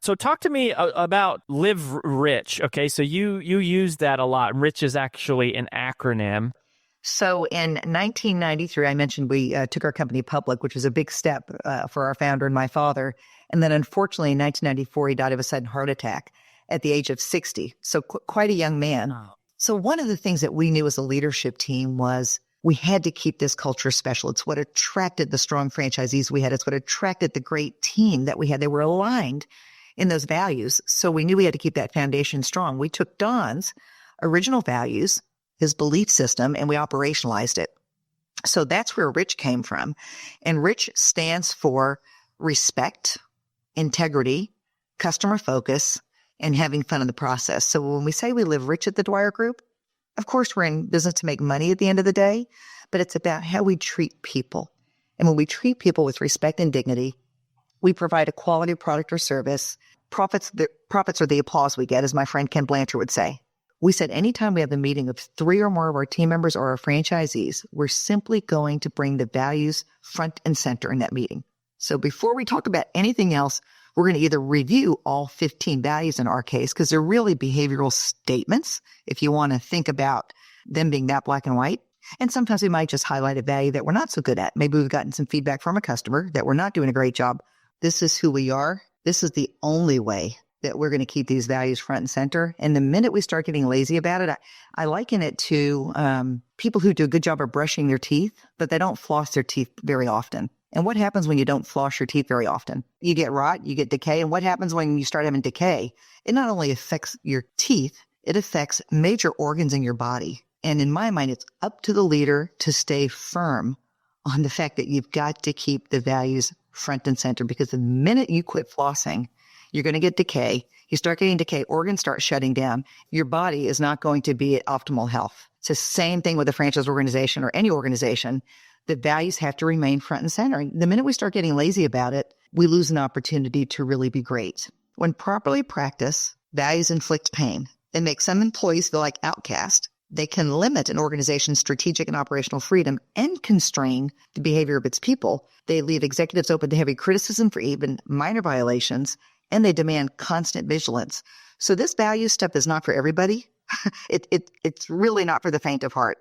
So talk to me about Live Rich. Okay, so you use that a lot. Rich is actually an acronym. So in 1993, I mentioned we took our company public, which was a big step for our founder and my father. And then unfortunately, in 1994, he died of a sudden heart attack at the age of 60. So quite a young man. Oh. So one of the things that we knew as a leadership team was we had to keep this culture special. It's what attracted the strong franchisees we had. It's what attracted the great team that we had. They were aligned in those values. So we knew we had to keep that foundation strong. We took Don's original values, his belief system, and we operationalized it. So that's where RICH came from. And RICH stands for respect, integrity, customer focus, and having fun in the process. So when we say we live rich at the Dwyer Group, of course, we're in business to make money at the end of the day, but it's about how we treat people. And when we treat people with respect and dignity, we provide a quality product or service. Profits are the applause we get, as my friend Ken Blanchard would say. We said anytime we have a meeting of 3 or more of our team members or our franchisees, we're simply going to bring the values front and center in that meeting. So before we talk about anything else, we're going to either review all 15 values in our case, because they're really behavioral statements, if you want to think about them being that black and white. And sometimes we might just highlight a value that we're not so good at. Maybe we've gotten some feedback from a customer that we're not doing a great job. This is who we are. This is the only way that we're going to keep these values front and center. And the minute we start getting lazy about it, I liken it to people who do a good job of brushing their teeth, but they don't floss their teeth very often. And what happens when you don't floss your teeth very often? You get rot, you get decay. And what happens when you start having decay? It not only affects your teeth, it affects major organs in your body. And in my mind, it's up to the leader to stay firm on the fact that you've got to keep the values front and center, because the minute you quit flossing, you're going to get decay. You start getting decay, organs start shutting down. Your body is not going to be at optimal health. It's the same thing with a franchise organization or any organization. The values have to remain front and center. And the minute we start getting lazy about it, we lose an opportunity to really be great. When properly practiced, values inflict pain. They make some employees feel like outcast. They can limit an organization's strategic and operational freedom and constrain the behavior of its people. They leave executives open to heavy criticism for even minor violations, and they demand constant vigilance. So this value stuff is not for everybody. It's really not for the faint of heart.